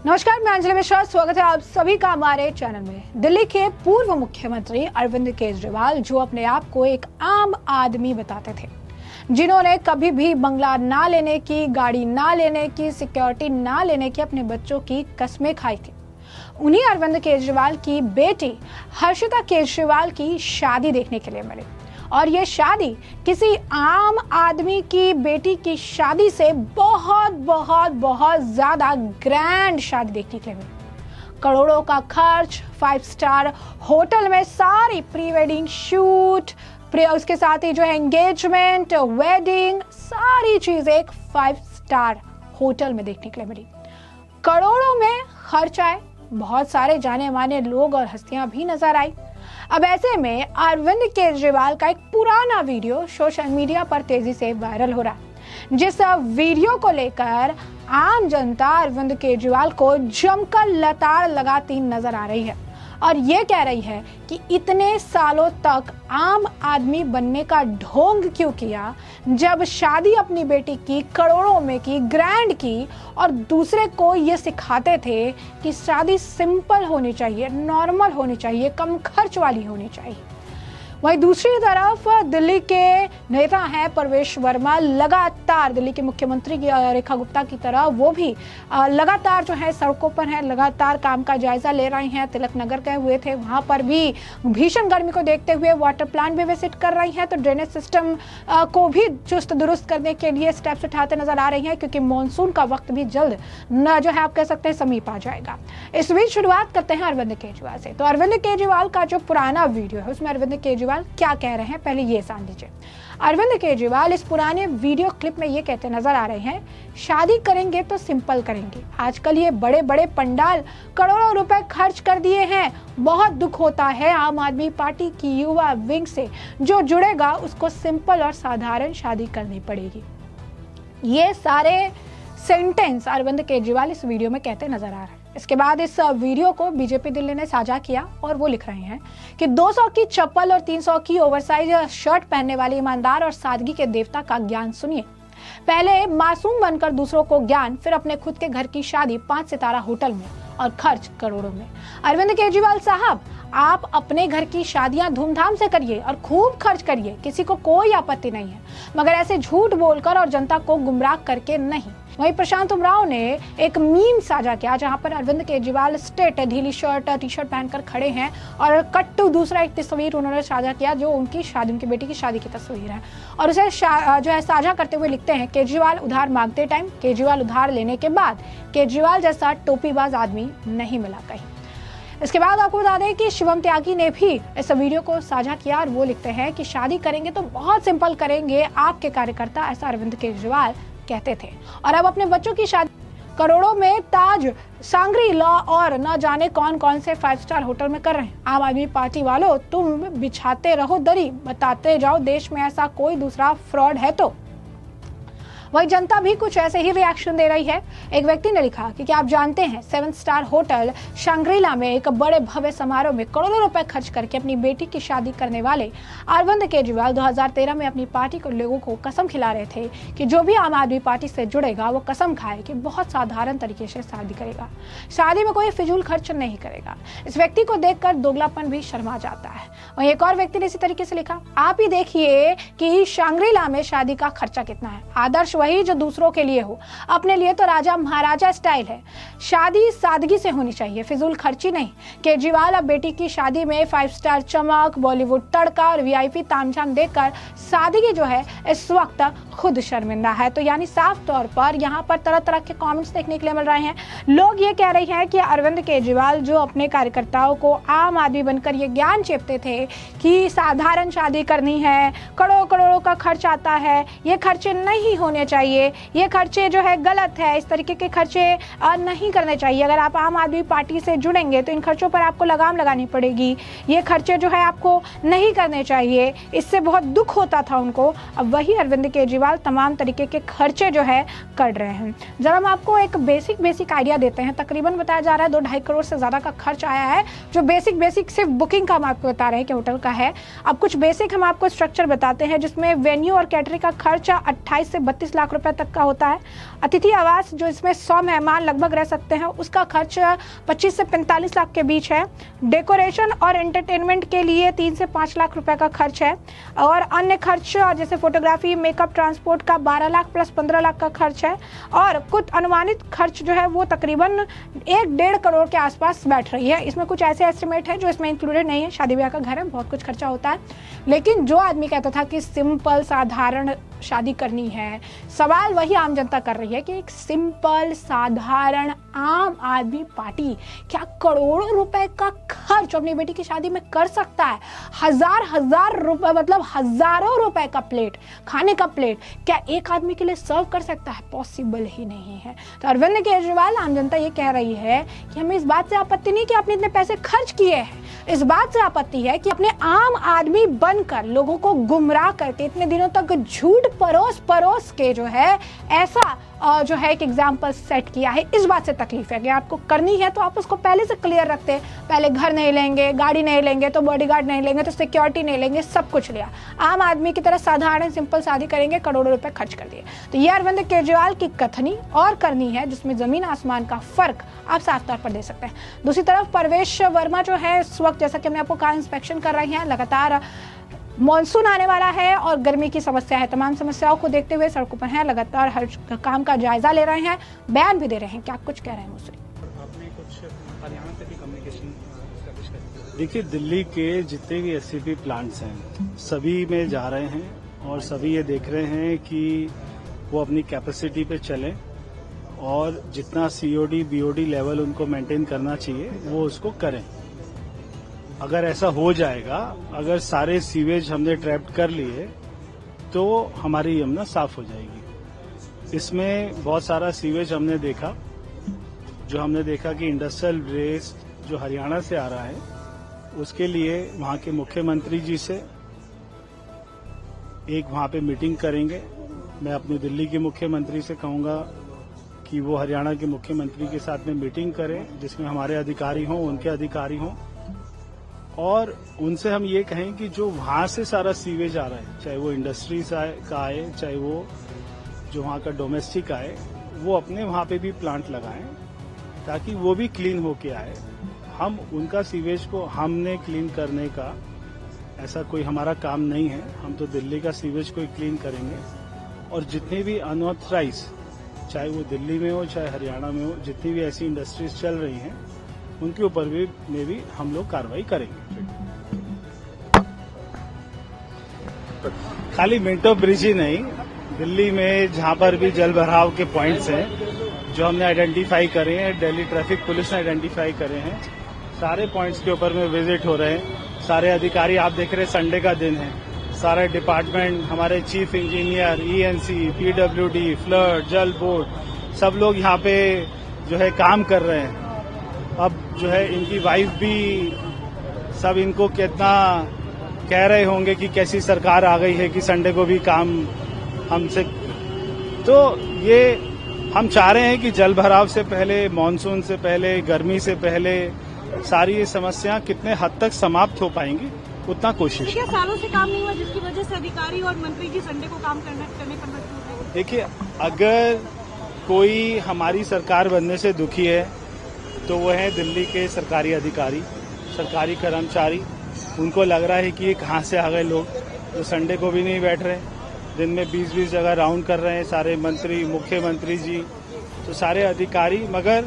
नमस्कार, मैं अंजलि मिश्रा। स्वागत है आप सभी का हमारे चैनल में। दिल्ली के पूर्व मुख्यमंत्री अरविंद केजरीवाल, जो अपने आप को एक आम आदमी बताते थे, जिन्होंने कभी भी बंगला ना लेने की, गाड़ी ना लेने की, सिक्योरिटी ना लेने की अपने बच्चों की कस्में खाई थी, उन्हीं अरविंद केजरीवाल की बेटी हर्षिता केजरीवाल की शादी देखने के लिए मिली। और ये शादी किसी आम आदमी की बेटी की शादी से बहुत बहुत बहुत ज्यादा ग्रैंड शादी देखने के लिए मिली। करोड़ों का खर्च, 5 स्टार होटल में सारी प्री वेडिंग शूट, उसके साथ ही जो है एंगेजमेंट, वेडिंग, सारी चीजें एक 5 स्टार होटल में देखने के लिए मिली। करोड़ों में खर्च आए, बहुत सारे जाने माने लोग और हस्तियां भी नजर आई। अब ऐसे में अरविंद केजरीवाल का एक पुराना वीडियो सोशल मीडिया पर तेजी से वायरल हो रहा है, जिस वीडियो को लेकर आम जनता अरविंद केजरीवाल को जमकर लताड़ लगाती नजर आ रही है और ये कह रही है कि इतने सालों तक आम आदमी बनने का ढोंग क्यों किया, जब शादी अपनी बेटी की करोड़ों में की, ग्रैंड की, और दूसरे को ये सिखाते थे कि शादी सिंपल होनी चाहिए, नॉर्मल होनी चाहिए, कम खर्च वाली होनी चाहिए। वहीं दूसरी तरफ दिल्ली के नेता हैं परवेश वर्मा, लगातार दिल्ली के मुख्यमंत्री की रेखा गुप्ता की तरह वो भी लगातार जो है सड़कों पर हैं, लगातार काम का जायजा ले रहे हैं। तिलक नगर गए हुए थे, वहां पर भी भीषण गर्मी को देखते हुए वाटर प्लांट भी विजिट कर रही हैं, तो ड्रेनेज सिस्टम को भी चुस्त दुरुस्त करने के लिए स्टेप्स उठाते नजर आ रही हैं, क्योंकि मानसून का वक्त भी जल्द न जो है आप कह सकते हैं समीप आ जाएगा। इस बीच शुरुआत करते हैं अरविंद केजरीवाल से। तो अरविंद केजरीवाल का जो पुराना वीडियो है उसमें अरविंद केजरीवाल क्या कह रहे हैं, पहले ये जान लीजिए। अरविंद केजरीवाल इस पुराने वीडियो क्लिप में ये कहते नजर आ रहे हैं, शादी करेंगे तो सिंपल करेंगे। आजकल ये बड़े बड़े पंडाल करोड़ों रुपए खर्च कर दिए हैं। बहुत दुख होता है आम आदमी पार्टी की युवा विंग से, जो जुड़ेगा उसको सिंपल और साधारण शादी करनी पड़ेगी। ये सारे सेंटेंस अरविंद केजरीवाल इस वीडियो में कहते नजर आ रहे हैं। इसके बाद इस वीडियो को बीजेपी दिल्ली ने साझा किया और वो लिख रहे हैं कि 200 की चप्पल और 300 की ओवरसाइज शर्ट पहनने वाले ईमानदार और सादगी के देवता का ज्ञान सुनिए। पहले मासूम बनकर दूसरों को ज्ञान, फिर अपने खुद के घर की शादी 5 सितारा होटल में और खर्च करोड़ों में। अरविंद केजरीवाल साहब, आप अपने घर की शादियां धूमधाम से करिए और खूब खर्च करिए, किसी को कोई आपत्ति नहीं है, मगर ऐसे झूठ बोलकर और जनता को गुमराह करके नहीं। वहीं प्रशांत उमराव ने एक मीम साझा किया, जहां पर अरविंद केजरीवाल स्ट्रेट ढीली शर्ट टी शर्ट पहनकर खड़े हैं और कट्टू दूसरा एक तस्वीर उन्होंने साझा किया, जो उनकी शादी, उनकी बेटी की शादी की तस्वीर है, और उसे जो है साझा करते हुए लिखते हैं, केजरीवाल उधार मांगते टाइम, केजरीवाल उधार लेने के बाद, केजरीवाल जैसा टोपीबाज आदमी नहीं मिला कहीं। इसके बाद आपको बता दें कि शिवम त्यागी ने भी इस वीडियो को साझा किया और वो लिखते हैं कि शादी करेंगे तो बहुत सिंपल करेंगे आपके कार्यकर्ता, ऐसा अरविंद केजरीवाल कहते थे। और अब अपने बच्चों की शादी करोड़ों में ताज, सांग्री-ला और न जाने कौन कौन से 5 स्टार होटल में कर रहे हैं। आम आदमी पार्टी वालों, तुम बिछाते रहो दरी, बताते जाओ देश में ऐसा कोई दूसरा फ्रॉड है तो। वही जनता भी कुछ ऐसे ही रिएक्शन दे रही है। एक व्यक्ति ने लिखा कि क्या आप जानते हैं 7 स्टार होटल सांग्री-ला में एक बड़े भव्य समारोह में करोड़ों रुपए खर्च करके अपनी बेटी की शादी करने वाले अरविंद केजरीवाल 2013 में अपनी पार्टी के लोगों को कसम खिला रहे थे कि जो भी आम आदमी पार्टी से जुड़ेगा वो कसम खाए कि बहुत साधारण तरीके से शादी करेगा, शादी में कोई फिजूल खर्च नहीं करेगा। इस व्यक्ति को देखकर दोगलापन भी शर्मा जाता है। वहीं एक और व्यक्ति ने इसी तरीके से लिखा, आप ही देखिए कि सांग्री-ला में शादी का खर्चा कितना है। आदर्श वही जो दूसरों के लिए हो, अपने लिए तो राजा महाराजा स्टाइल है। शादी सादगी से होनी चाहिए, फिजूल खर्ची नहीं। केजरीवाल अब बेटी की शादी में 5 स्टार चमक, बॉलीवुड तड़का और वीआईपी तामझाम देखकर सादगी जो है इस वक्त खुद शर्मिंदा है। तो यानी साफ तौर पर यहाँ पर तरह तरह के कमेंट्स देखने के लिए मिल रहे हैं। लोग ये कह रहे हैं कि अरविंद केजरीवाल जो अपने कार्यकर्ताओं को आम आदमी बनकर ये ज्ञान चेपते थे कि साधारण शादी करनी है, करोड़ों करोड़ों का खर्च आता है, ये खर्चे नहीं होने चाहिए, ये खर्चे जो है गलत है, इस तरीके के खर्चे नहीं करने चाहिए। अगर आप आम आदमी पार्टी से जुड़ेंगे तो इन खर्चों पर आपको लगाम लगानी पड़ेगी, ये खर्चे जो है आपको नहीं करने चाहिए। इससे बहुत दुख होता था उनको। अब वही अरविंद केजरीवाल तमाम तरीके के खर्चे जो है कर रहे हैं। जरा हम आपको एक बेसिक आइडिया देते हैं। तकरीबन बताया जा रहा है 2-2.5 करोड़ से ज़्यादा का खर्च आया है, जो बेसिक सिर्फ बुकिंग का हम आपको बता रहे हैं कि होटल का है। अब कुछ बेसिक हम आपको स्ट्रक्चर बताते हैं, जिसमें वेन्यू और कैटरिंग का खर्चा 28 से 32 लाख रुपए तक का होता है। अतिथि आवास जो इसमें 100 मेहमान लगभग रह सकते हैं, उसका खर्च 25 से 45 लाख के बीच है। डेकोरेशन और एंटरटेनमेंट के लिए 3 से 5 लाख रुपए का खर्च है और अन्य खर्च जैसे फोटोग्राफी, मेकअप, ट्रांसपोर्ट का 12 लाख प्लस 15 लाख का खर्च है और कुछ अनुमानित खर्च जो है वो तकरीबन 1-1.5 करोड़ के आसपास बैठ रही है। इसमें कुछ ऐसे एस्टिमेट है जो इसमें इंक्लूडेड नहीं है। शादी ब्याह का घर है, बहुत कुछ खर्चा होता है, लेकिन जो आदमी कहता था कि सिंपल साधारण शादी करनी है, सवाल वही आम जनता कर रही है कि एक सिंपल साधारण आम आदमी पार्टी क्या करोड़ों रुपए का खर्च अपनी बेटी की शादी में कर सकता है? हजार रुपए मतलब हजारों रुपए का प्लेट, खाने का प्लेट क्या एक आदमी के लिए सर्व कर सकता है? पॉसिबल ही नहीं है। तो अरविंद केजरीवाल, आम जनता ये कह रही है कि हमें इस बात से आपत्ति नहीं कि आपने इतने पैसे खर्च किए हैं, इस बात से आपत्ति है कि अपने आम आदमी बनकर लोगों को गुमराह करके इतने दिनों तक झूठ परोस के जो है ऐसा जो है एक एग्जाम्पल सेट किया है। इस बात से तकलीफ है कि आपको करनी है तो आप उसको पहले से क्लियर रखते। पहले घर नहीं लेंगे, गाड़ी नहीं लेंगे, तो बॉडीगार्ड नहीं लेंगे, तो सिक्योरिटी नहीं लेंगे, सब कुछ लिया। आम आदमी की तरह साधारण सिंपल शादी करेंगे, करोड़ों रुपए खर्च कर दिए। तो ये अरविंद केजरीवाल की कथनी और करनी है जिसमें जमीन आसमान का फर्क आप साफ तौर पर दे सकते हैं। दूसरी तरफ परवेश वर्मा जो है इस वक्त, जैसा कि हमने आपको कहा, इंस्पेक्शन कर रही हैं। लगातार मॉनसून आने वाला है और गर्मी की समस्या है, तमाम समस्याओं को देखते हुए सड़कों पर हैं, लगातार हर काम का जायजा ले रहे हैं, बयान भी दे रहे हैं। क्या कुछ कह रहे हैं मुझसे? आपने कुछ हरियाणा से भी कम्युनिकेशन एस्टैब्लिश कर? देखिए, दिल्ली के जितने भी एससीपी प्लांट्स हैं सभी में जा रहे हैं और सभी ये देख रहे हैं कि वो अपनी कैपेसिटी पे चलें और जितना सीओडी बीओडी लेवल उनको मेंटेन करना चाहिए वो उसको करें। अगर ऐसा हो जाएगा, अगर सारे सीवेज हमने ट्रैप्ड कर लिए तो हमारी यमुना साफ हो जाएगी। इसमें बहुत सारा सीवेज हमने देखा कि इंडस्ट्रियल वेस्ट जो हरियाणा से आ रहा है उसके लिए वहां के मुख्यमंत्री जी से एक वहां पे मीटिंग करेंगे। मैं अपनी दिल्ली के मुख्यमंत्री से कहूंगा कि वो हरियाणा के मुख्यमंत्री के साथ में मीटिंग करें जिसमें हमारे अधिकारी हों, उनके अधिकारी हों और उनसे हम ये कहें कि जो वहां से सारा सीवेज आ रहा है, चाहे वो इंडस्ट्रीज का आए, चाहे वो जो वहां का डोमेस्टिक आए, वो अपने वहां पे भी प्लांट लगाएं ताकि वो भी क्लीन होके आए। हम उनका सीवेज को हमने क्लीन करने का ऐसा कोई हमारा काम नहीं है। हम तो दिल्ली का सीवेज को ही क्लीन करेंगे और जितने भी अनऑथराइज, चाहे वो दिल्ली में हो चाहे हरियाणा में हो, जितनी भी ऐसी इंडस्ट्रीज चल रही हैं उनके ऊपर भी हम लोग कार्रवाई करेंगे। खाली मिंटो ब्रिज ही नहीं, दिल्ली में जहां पर भी जल भराव के पॉइंट्स हैं जो हमने आइडेंटिफाई करे हैं, दिल्ली ट्रैफिक पुलिस ने आइडेंटिफाई करे हैं, सारे पॉइंट्स के ऊपर में विजिट हो रहे हैं। सारे अधिकारी आप देख रहे हैं, संडे का दिन है, सारे डिपार्टमेंट, हमारे chief engineer, ENC, PWD, flood, जल बोर्ड, सब लोग यहाँ पे जो है काम कर रहे हैं। अब जो है इनकी वाइफ भी सब इनको कितना कह रहे होंगे कि कैसी सरकार आ गई है कि संडे को भी काम हमसे। तो ये हम चाह रहे हैं कि जल भराव से पहले, मानसून से पहले, गर्मी से पहले सारी ये समस्या कितने हद तक समाप्त हो पाएंगी उतना कोशिश। क्या सालों से काम नहीं हुआ जिसकी वजह से अधिकारी और मंत्री जी संडे को काम करने पर मजबूर हैं? देखिए, अगर कोई हमारी सरकार बनने से दुखी है तो वो है दिल्ली के सरकारी अधिकारी, सरकारी कर्मचारी। उनको लग रहा है कि ये कहाँ से आ गए लोग जो संडे को भी नहीं बैठ रहे, दिन में 20-20 जगह राउंड कर रहे हैं, सारे मंत्री, मुख्यमंत्री जी, तो सारे अधिकारी। मगर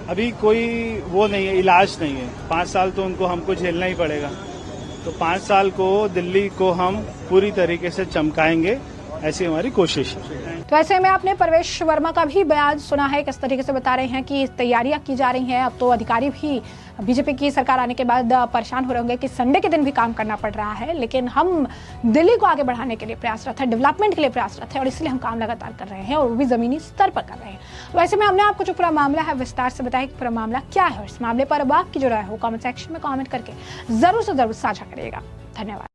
अभी कोई वो नहीं है, इलाज नहीं है। 5 साल तो उनको हमको झेलना ही पड़ेगा। तो 5 साल को दिल्ली को हम पूरी तरीके से चमकाएंगे, ऐसी हमारी कोशिश है। तो ऐसे में आपने परवेश वर्मा का भी बयान सुना है, किस तरीके से बता रहे हैं कि तैयारियां की जा रही हैं। अब तो अधिकारी भी बीजेपी की सरकार आने के बाद परेशान हो रहे होंगे कि संडे के दिन भी काम करना पड़ रहा है, लेकिन हम दिल्ली को आगे बढ़ाने के लिए प्रयासरत है, डेवलपमेंट के लिए प्रयासरत है और इसलिए हम काम लगातार कर रहे हैं और वो भी जमीनी स्तर पर कर रहे हैं। वैसे में हमने आपको जो पूरा मामला है विस्तार से बताया कि पूरा मामला क्या है और इस मामले पर अब आपकी जो राय हो कमेंट सेक्शन में कमेंट करके जरूर से जरूर साझा करिएगा। धन्यवाद।